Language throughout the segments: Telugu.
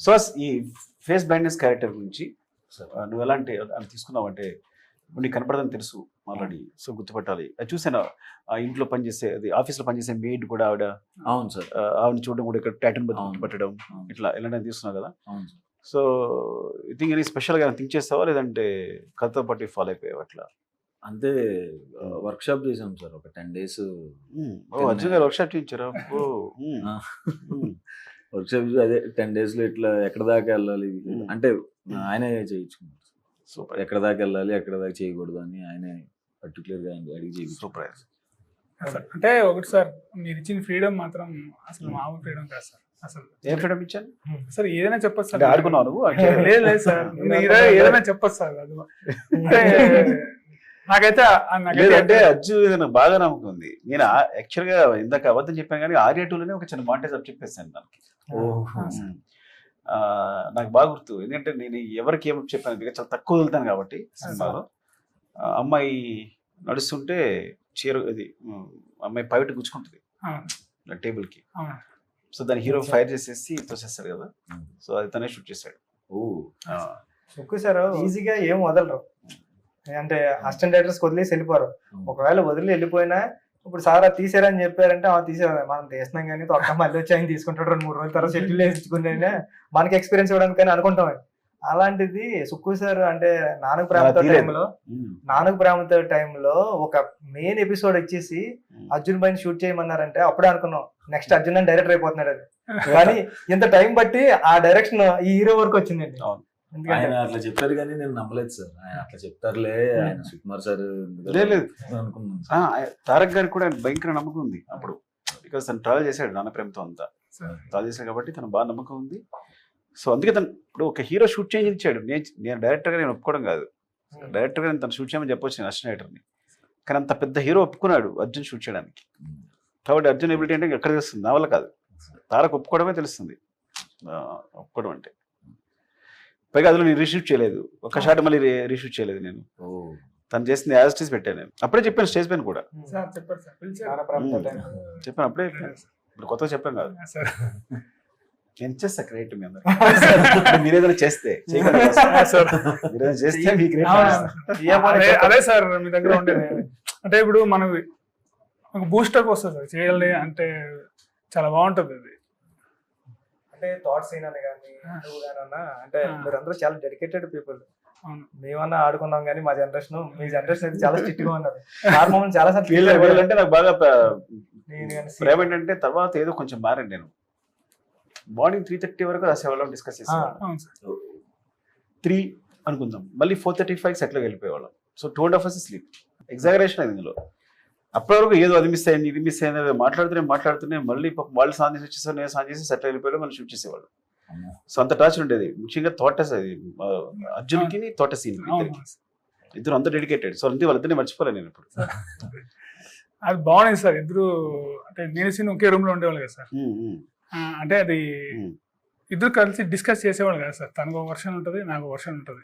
సో ఈ ఫేస్ బ్లైండ్నెస్ క్యారెక్టర్ గురించి నువ్వు ఎలాంటి అని తీసుకున్నావు అంటే ఇప్పుడు నీకు కనపడదని తెలుసు ఆల్రెడీ, సో గుర్తుపట్టాలి. అది చూసాను ఆ ఇంట్లో పనిచేసే అది ఆఫీస్లో పనిచేసే మెయిడ్ కూడా ఆవిడ, అవును సార్, ఆవిడని చూడడం కూడా ఇక్కడ ప్యాటర్న్ గుర్తుపట్టడం ఇట్లా ఇలాంటివి తీసుకున్నావు కదా. అవును. సో ఐ థింక్ ఎనీ స్పెషల్గా థింక్ చేస్తావా లేదంటే కథతో పాటు ఫాలో అయిపోయావు అట్లా? అంతే, వర్క్ షాప్ చేసాం సార్ ఒక 10 days. అర్జున్ గారు వర్క్ షాప్ చేయించారా? వర్క్ షాప్ అదే 10 days లో ఇట్లా ఎక్కడ దాకా వెళ్ళాలి అంటే ఆయనే చేయించుకున్నారు. సూపర్. ఎక్కడ దాకా వెళ్ళాలి ఎక్కడ దాకా చేయకూడదు అని ఆయనే పర్టికులర్ గా అడిగి చేయించు. సూపర్. అంటే ఒకటి సార్, మీరు ఇచ్చిన ఫ్రీడమ్ మాత్రం అసలు మామూలు ఫ్రీడమ్ కాదు సార్. అసలు ఏం ఫ్రీడమ్ ఇచ్చాను సార్? ఏదైనా చెప్పచ్చు సార్. ఆడుకున్నావు నువ్వు? లేదు లేదు సార్, ఏదైనా చెప్పచ్చు సార్. అది నాకైతే అంటే అజ్జు నాకు బాగా నమ్మకం ఉంది. నేను యాక్చువల్ గా ఇందాక అబద్ధం చెప్పాను కానీ ఆర్యా 2లోనే ఒక చిన్న మాంటేజ్ అప్ చెప్పేసాను దానికి. నాకు బాగా గుర్తు, ఎందుకంటే నేను ఎవరికి ఏమో చెప్పాను చాలా తక్కువ వదులుతాను కాబట్టి సినిమాలో. అమ్మాయి నడుస్తుంటే చీర అది అమ్మాయి పైట గుచ్చుకుంటుంది టేబుల్ కి. సో దాని హీరో ఫైర్ చేసేసి తోసేస్తాడు కదా, సో అది తనే షూట్ చేశాడు. సార్ ఈజీగా ఏం వదలరు, అంటే అసిస్టెంట్ డైరెక్టర్స్ వదిలేసి వెళ్ళిపోరు. ఒకవేళ వదిలి వెళ్ళిపోయినా ఇప్పుడు సార్ అది తీసారని చెప్పారంటే తీసారు, మనం తీసినాం కానీ తొక్క మళ్ళీ వచ్చి ఆయన తీసుకుంటాడు 2-3 రోజుల తర్వాత షెడ్యూల్ వేసుకుని మనకి ఎక్స్పీరియన్స్ ఇవ్వడానికి అనుకుంటాం. అలాంటిది సుక్కు సార్ అంటే నానుగు ప్రేమతో టైంలో ఒక మెయిన్ ఎపిసోడ్ వచ్చేసి అర్జున్ పైన షూట్ చేయమన్నారంటే అప్పుడే అనుకున్నాం నెక్స్ట్ అర్జున్ అని డైరెక్టర్ అయిపోతున్నాడు అది. కానీ ఇంత టైం బట్టి ఆ డైరెక్షన్ ఈ హీరో వరకు వచ్చిందండి. ఆయన అట్లా చెప్పారు కానీ నేను నమ్మలేదు సార్. ఆయన అట్లా చెప్తారులే, ఆయన సుకుమార్ సార్ అనుకున్నాను. తారక్ గారికి కూడా భయంకర నమ్మకం ఉంది అప్పుడు, బికాస్ తను ట్రావెల్ చేశాడు నాన్న ప్రేమతో అంతా ట్రావెల్ చేశాడు కాబట్టి తను బాగా నమ్మకం ఉంది. సో అందుకే తను ఇప్పుడు ఒక హీరో షూట్ చేంజ్ ఇచ్చాడు. నేను డైరెక్టర్గా నేను ఒప్పుకోవడం కాదు, డైరెక్టర్గా నేను తను షూట్ చేయమని చెప్పొచ్చు నేను అసిస్టెంట్ డైరెక్టర్ని. కానీ అంత పెద్ద హీరో ఒప్పుకున్నాడు అర్జున్ షూట్ చేయడానికి. కాబట్టి అర్జున్ ఎబిలిటీ అంటే ఎక్కడ తెలుస్తుంది, నా వల్ల కాదు, తారక్ ఒప్పుకోవడమే తెలుస్తుంది ఒప్పుకోవడం అంటే. పైగా అందులో నేను రీషూట్ చేయలేదు, ఒక షాట్ మళ్ళీ రీషూట్ చేయలేదు నేను. తను చేసింది యాజ్ స్టేజ్ పెట్టాను నేను. అప్పుడే చెప్పాను స్టేజ్ పైన కూడా చెప్పాను, అప్పుడే ఇప్పుడు కొత్తగా చెప్పాను కాదు. నేను చేస్తా క్రియేట్ మీ అందరూ, మీరు ఏదైనా చేస్తే అదే సార్ మీ దగ్గర ఉండేది. అంటే ఇప్పుడు మనకు బూస్టప్ వస్తుంది సార్ చేయాలి అంటే, చాలా బాగుంటుంది అది. అంటే థాట్ సీన్ అని కానీ అంటే మీరందరూ చాలా డెడికేటెడ్ పీపుల్. మేమన్నా ఆడుకున్నాం కానీ మా జనరేషన్, మీ జనరేషన్ అయితే చాలా స్ట్రిక్ట్ గా ఉన్నది. మమ్మల్ని చాలా సార్లు అంటే నాకు బాగా ప్రేమ ఏంటంటే తర్వాత ఏదో కొంచెం మారండి. నేను మార్నింగ్ 3:30 వరకు రాసేవాళ్ళం, డిస్కస్ చేసేవాళ్ళం. 3 అనుకుందాం, మళ్ళీ 4:35 సెట్లో వెళ్ళిపోయేవాళ్ళం. So 2.5 hours sleep. ఎగ్జాగరేషన్ అయింది ఇందులో. అప్పటి వరకు ఏదో అది మిస్ అయింది ఇది మిస్ అయింది మాట్లాడుతూనే మళ్ళీ వాళ్ళు సాన్ చేసి వచ్చేసారు, నేను సాన్ చేసి సెటిల్ వెళ్ళిపోయాడు, మళ్ళీ షూట్ చేసేవాళ్ళు. సో అంత టార్చర్ ఉండేది. ముఖ్యంగా తోటస్ అది అర్జున్కి తోట సీన్ ఇద్దరు అంత డెడికేటెడ్. సో అంతే వాళ్ళిద్దరిని మర్చిపోలే నేను ఇప్పుడు. అది బాగుంది సార్. ఇద్దరు అంటే నేను సీన్ ఒకే రూమ్ లో ఉండేవాళ్ళు కదా సార్. అంటే అది ఇద్దరు కలిసి డిస్కస్ చేసేవాళ్ళు కదా సార్. తనకు ఒక వర్షన్ ఉంటుంది, నాకు ఒక వర్షన్ ఉంటుంది,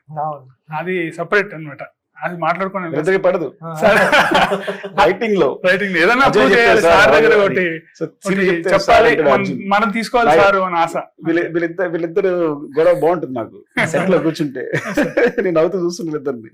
అది సపరేట్ అనమాట. అది మాట్లాడుకునే పడదు రైటింగ్ లో ఏదైనా చెప్పాలి, మనం తీసుకోవాలి సార్ అని ఆశ. వీళ్ళిద్దరు గొడవ బాగుంటుంది నాకు సెట్ లో కూర్చుంటే. నేను అవుతూ చూస్తున్నా వీళ్ళిద్దరిని.